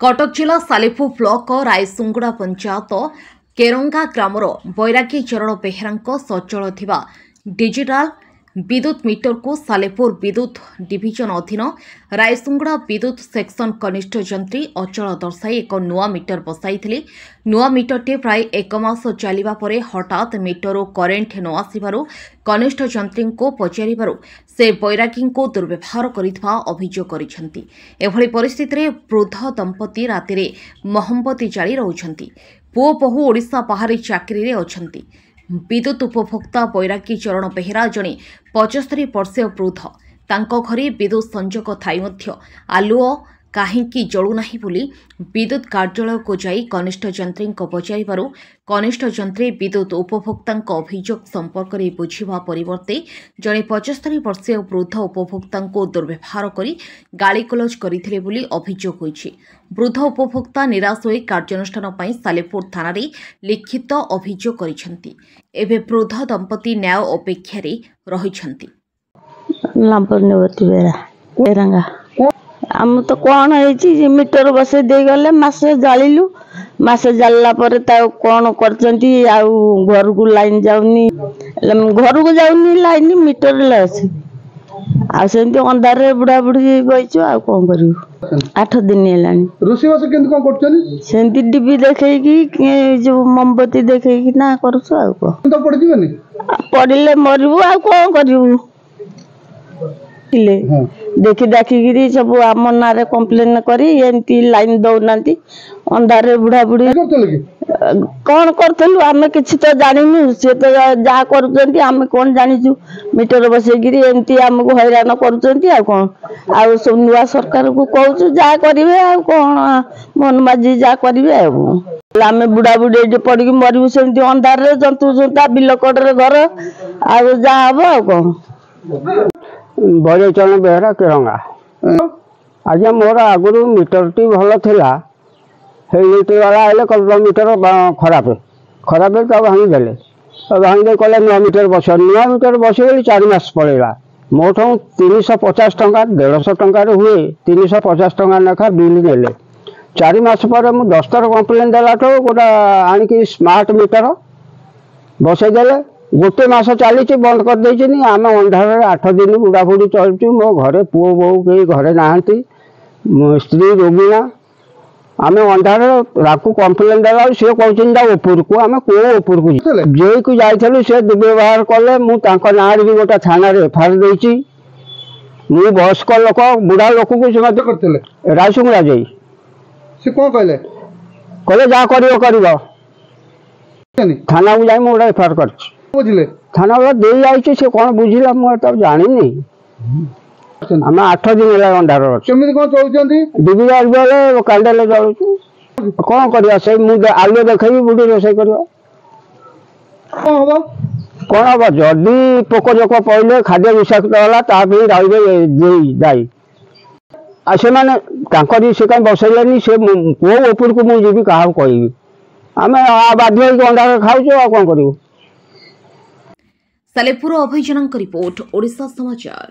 कटक जिला Salepur block रायसुंगुड़ा panchayat केरंगा grammar बैरागी चरण बेहेरा सचल थिबा डिजिटाल विद्युत मीटर को सालेपुर विद्युत डिविजन अधीन रायसुंगुड़ा विद्युत सेक्शन कनिष्ठ जंत्री अचल दर्शाई एक नुआ मीटर बसाई। नुआ मीटरटे प्राय एक मास चलिबा परे हठात मीटर करेन्ट न आसिबारु कनिष्ठ जंत्री को पचारिबारु से बैरागी को दुर्व्यवहार करितबा अभियोग करिसेंती। एभली परिस्थिति रे वृद्ध दंपति रातिरे मोहम्बती जाली रहउछंती। पुओ बहु ओडिशा बाहर चाकरी रे अछंती। विद्युत उपभोक्ता बैरागी चरण बेहेरा जणे 75 वर्षीय वृद्ध तांको घरे विद्युत संजोग थाई मध्य आलुओ काहींकी जळु नाही बोली विद्युत कार्यालय को जाई कनिष्ठ जंत्री पचारिबारु कनिष्ठ जंत्री विद्युत उपभोक्ता अभियोग संपर्क में बुझा परिवर्ते जणे 75 वर्षीय वृद्ध उपभोक्ता दुर्व्यवहार करी गालीगलौज करथिले बोली अभियोग होईछि। वृद्ध उपभोक्ता निराश होई कार्यानुष्ठान पई सालेपुर थाना रे लिखित अभियोग करिसेंती। एबे वृद्ध दंपति न्याय अपेक्षा रे रहिसेंती। आम तो कौन है मीटर बसे दे गले मासे जालु मासे जाला कौन कर घर को लाइन जाऊनी घर को जाऊनी लाइन मीटर अंधारे बुढ़ा बुढ़ी बहीचु आ कौन कर 8 दिन है डिबी देखे जो मोमबत्ती देखे ना कर पड़े मरबू आ कौन कर देखी देखिकी सब आम ना कम्प्लेन करी लाइन दौना अंधारे बुढ़ा बुढ़ी कौन करूँ आम कि तो जानू सी तो जहाँ कर कौन जाचु मीटर बसैकि एमती आमको हैरान कर कौन आ सब नुआ सरकार को कहूँ जहाँ करेंगे आ कौन मोहन माझी जहाँ करेंगे आम बुढ़ा बुढ़ी पड़ मरबू सेमती अंधारे जंतु जुंता बिलकड़े घर आ जहाँ हम आ कौन बैरागी चरण बेहेरा केरंगा आज मोर आगुरी मीटर टी भल था वाला आए मीटर खराब खराब भांगीदे भांगी कले नुआ मीटर बस नुआ मीटर बसगली 4 मास पड़ेगा मो 350 टंका 150 टंकार हुए 350 टंका लेखा बिल ने 4 मास पर मुझे 10 थर कम्प्लेन देला गोटा आणिकी स्मार्ट मीटर बसईदे गोटे मास चली बंद कर देनी आम अंधारे 8 दिन बुढ़ा बुढ़ी चलु मो घरे पुओ बहु कई घरे ना स्त्री रोगिणा आम अंधारे राकू कम्प्लेन देला सी कहते ऊपर को आम कौ ऊपर को जे को जाइलु सी दुर्व्यवहार कले मुझे ना भी गोटे थाना एफआईआर देती मु वयस्क लोक बुढ़ा लोक को रायसुंगुड़ा जाई से कौन कहले कहले जहाँ कर थाना को जाए गोटे एफआईआर कर बुझे थाना वाला दे जाइए से कौन बुझिला मुझे जानी आम 8 दिन है अंधार डिबी कैंडेल जलु कौन कर आलू देखे बुढ़ी रोसे कर कौन हम जदि पोक जोक पड़े खाद्य विषाक्त है रही दायी से कहीं बसैले से कौ ऊपर को मुझे क्या कह आम बाध्य अंधार खाऊ आ कौन करूँ। सालेपुर अभियान रिपोर्ट ओडिशा समाचार।